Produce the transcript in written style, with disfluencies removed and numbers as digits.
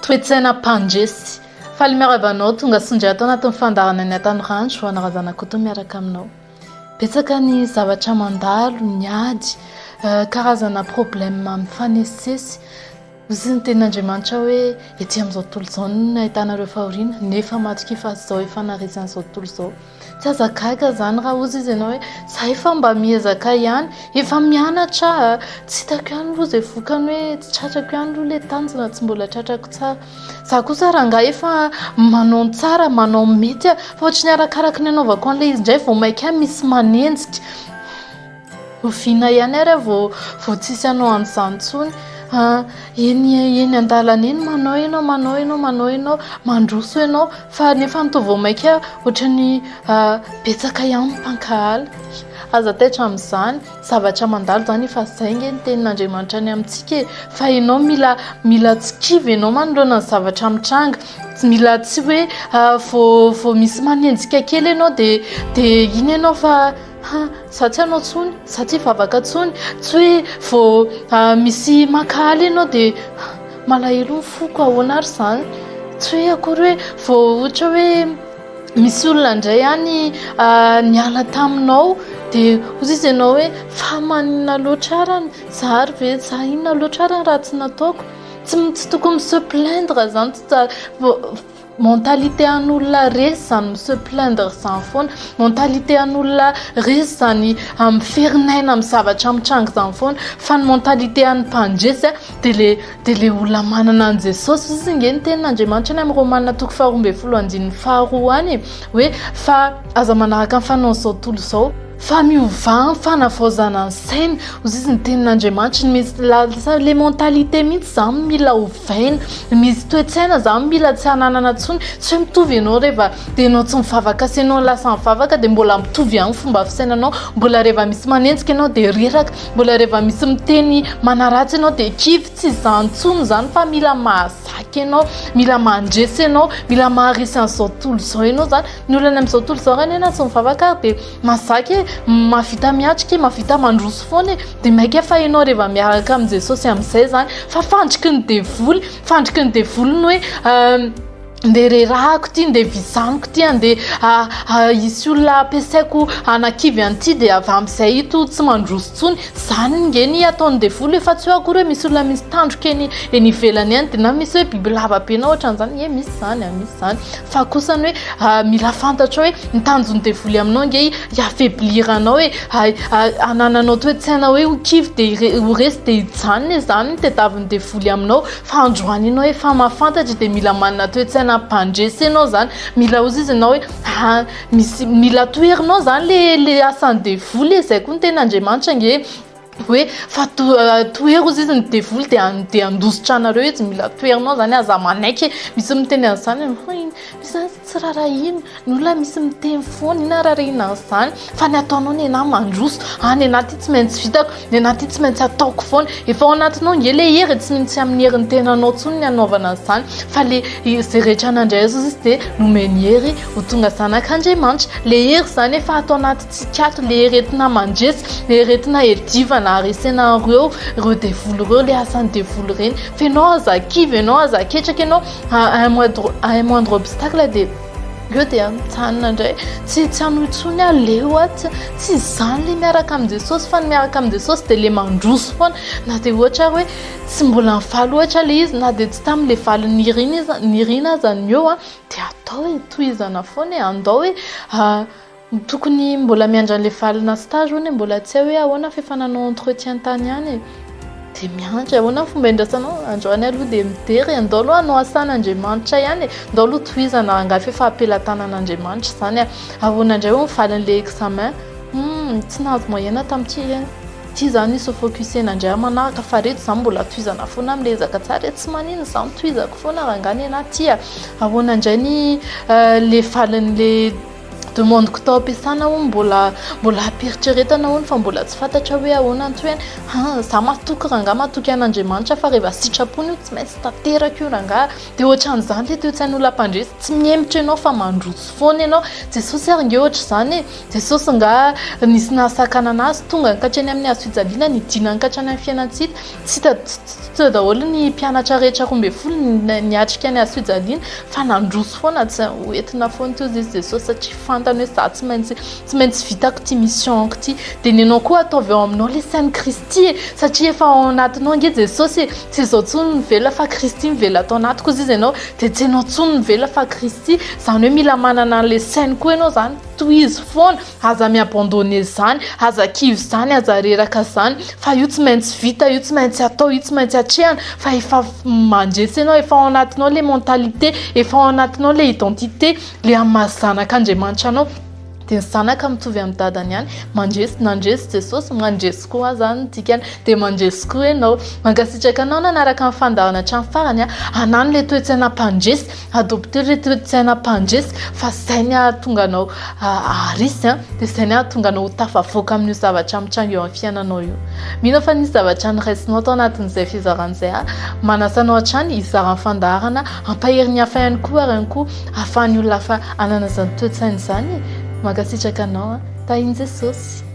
toetsaina mpanjesy faly miaravanao tonga sondry atao anatin'ny fandarana ny atanoranjo ho anarazana koto miaraka aminao betsaka ny zavatra mandalo ny ady karazana problème mifanesesy izy ny tenin'Andriamanitra hoe ety amin'izao tontolo izao no ahitanareo fahoriana nefa matok'i fa zao efa naharesy an'izao tontolo izao tsy azakaiky zany raha ozy izy ianao hoe za efa mba miezaka ihany efa mianatra tsy hitako ihany aloha izay vokany hoe tsy tratrako ihany aloha ilay tanjona tsy mbola tratrako tsara za kosa raha ngahy efa manao tsara manao mety fa ohatry ny arakaraka ny anaovako an'ilay izy indray vao mainka misy manenjika oviana ihany ary vao tsisy anao an'izany intsony eny andalana eny manao ianao mandroso ianao fa nefa nitao vao mainka ohatrany betsaka ihany mpankahala aza taitra amin'izany zavatra mandalo zany efa zay nge ny tenin'Andriamanitra ny amintsika fa ianao mila tsy kivy ianao manoloana ny zavatra mitranga mila tsy hoe vao misy manenjika kely ianao dia iny ianao fa za tsy anao tsony za tsy vavaka tsony tsy hoe vao misy makahala ianao dia malahelo mifoko ahoana ary zany tsy hoe akory hoe vao ohatra hoe misy olona indray ihany niala taminao dia ozy izy ianao hoe fa manina loatra arany za ary ve za inona loatra arany raha tsy nataoko tsy tokony se plaindre zany mentalité an'olona resy zany se plaindre zany foana mentalité an'olona resy zany miferinaina amin'ny zavatra mitranga zany foana fa ny mentalité an'ny mpanjesy dia le olona manana an' Jesosy izy nge ny tenin'Andriamanitra ny amin'ny Romanina toko 12:2 any hoe fa aza manaraka ny fanao izao tontolo izao fa miovà fanavaozana ny saina ozy izy ny tenin'Andriamanitra misy le mentalité mihitsy zany mila ovaina misy toetsaina zany mila tsy hananana tsony tsy hoe mitovy ianao rehefa dia ianao tsy mivavaka sy ianao lasa mivavaka dia mbola mitovy ihany fomba fisainanao mbola rehefa misy manenjika ianao dia reraka mbola rehefa misy miteny manaratsy ianao dia kivy tsy zany tsony zany fa mila mahazaka ianao mila mandresy ianao mila maharesy an'izao tontolo izao ianao zany ny olana amin'izao tontolo izao rany ianao tsy mivavaka dia mahazaka mavita miatrika mavita mandroso foana dia maika fa ianao rehefa miaraka amin'i Jesosy amin'izay zany fa fandriky ny devoly ny hoe ndeha rerahako ty ndeha vizaniko ty ndeha isy olona ampiasaiko anakivy an'ity dia avy amin'izay ito tsy mandroso tsony zany ngeny ataony devoly efa tsy hoe akory hoe misy olona misy tandroka eny ivelany ihany dia na misy hoe biby lava be na ohatran'izany misy zany fa kosa ny hoe mila fantatra hoe nitanjony devoly aminao nge hiafebliranao hoe anananao toetsaina hoe ho kivy dia ho resy dia hijanona zany tedaviny devoly aminao fa androany ianao efa mahafantatra dia mila manana toetsaina mpandresy ianao zany mila ozy izy ianao hoe mila toerinao zany le asan'ny devoly izay koa ny tenin'Andriamanitra nge hoe fa toery ozy izy ny devoly dia andositra anareo izy mila toerinao zany aza manaiky misy miteny an'izany misy tsy rarahina ny olona misy miteny foana ina rarahina an'izany fa ny ataonao ny anahy mandroso ny anahy ty tsy maintsy vitako ny anahy ty tsy maintsy ataoko foana efa ao anatinao nge le hery tsy maintsy amin'ny herin'ny tenanao tsony ny anaovana an'izany fa le izay rehetra anandray azy izy dia nomeny hery ho tonga zanak'Andriamanitra le hery zany efa atao anaty tsikato le heretina mandresy le heretina hedivana aresena ireo devoly ireo le asan'ny devoly reny fa ianao aza kivy ianao aza ketraka ianao un moindre obstacle dia eo dia mitsanina indray tsy anoitsony aleo tsy zany le miaraka amin'ny Jesosy fa ny miaraka amin'ny Jesosy dia le mandroso foana na dia ohatra hoe tsy mbola nifaly ohatra le izy na dia tsy tamin'le valy nirina aza ny eo dia atao hoe tohizana foana andao hoe tokony mbola miandra an'le valina stage hono mbola tsy hoe ahoana fefananao entretien tany ihany dia miandry ahoana fomba indrasanao androany aloha dia midery andao aloha anao asan'Andriamanitra ihany andao aloha tohizana angafa efa apelatanan'Andriamanitra zany ahoana indray hoe mivalin'le examen tsy nahazo moyenne tamin'ity zany iso focusena manaraka fa reto zany mbola tohizana foana amin'le ezaka tsara tsy manino zany tohizako foana raha ngany anaty ahoana indray ny le valin'le demandeko tao ampiasana ho mbola hampieritreretana hono fa mbola tsy fantatra hoe ahoana antoeny za matoky ranga matoky an'Andriamanitra fa rehefa sitrapony io tsy maintsy tanteraka io ranga dia ohatran'izany le toe-tsain'olona mpandresy tsy miemitra ianao fa mandroso foana ianao Jesosy ary nge ohatra izany e Jesosy nga nisy nahasakana anazy tonga nikatrany amin'ny hazo fijaliana nidina nikatrany amin'ny fiainantsika tsy daholo ny mpianatra rehetra 12 niatrika ny hazo fijaliana fa nandroso foana tsy hoentina foana teo izy Jesosy satria fantany hoe za tsy maintsy vitako ty missionko ty dia nenao koa ataovy ao aminao le sain'i Kristy satria efa ao anatinao nge Jesosy tsy izao tsony mivela fa Kristy mivela atao anaty koa izy ianao dia tsy ianao tsony mivela fa Kristy zany hoe mila manana le sainy koa ianao zany tohizo foana aza miabandone zany aza kivy zany aza reraka zany fa io tsy maintsy vita io tsy maintsy atao io tsy maintsy atrehana fa efa mandresy ianao efa ao anatinao le mentalité efa ao anatinao le identité le amazanak'Andriamanitra anao dia ny zanaka mitovy amin'ny dadany ihany nandresy Jesosy mandresy koa zany dikany dia mandresy koa ianao mankasitraka anao nanaraka ny fandahana hatramin'ny farany hanano le toe-tsaina mpandresy adopter le toe-tsaina mpandresy fa izay ny ahatonga anao arisy dia izay ny ahatonga anao ho tafavoaka amin'io zavatra mitranga eo amin'ny fiainanao io mino fa nisy zavatra niraisinao tao anatin'izay fizaran'izay manasanao hatrany hizaran'ny fandaharana ampahery ny hafa ihany koa ary ihany koa ahafahan'ny olona hafa hanana izany toe-tsaina izany mankasitraka anao tahiny Jesosy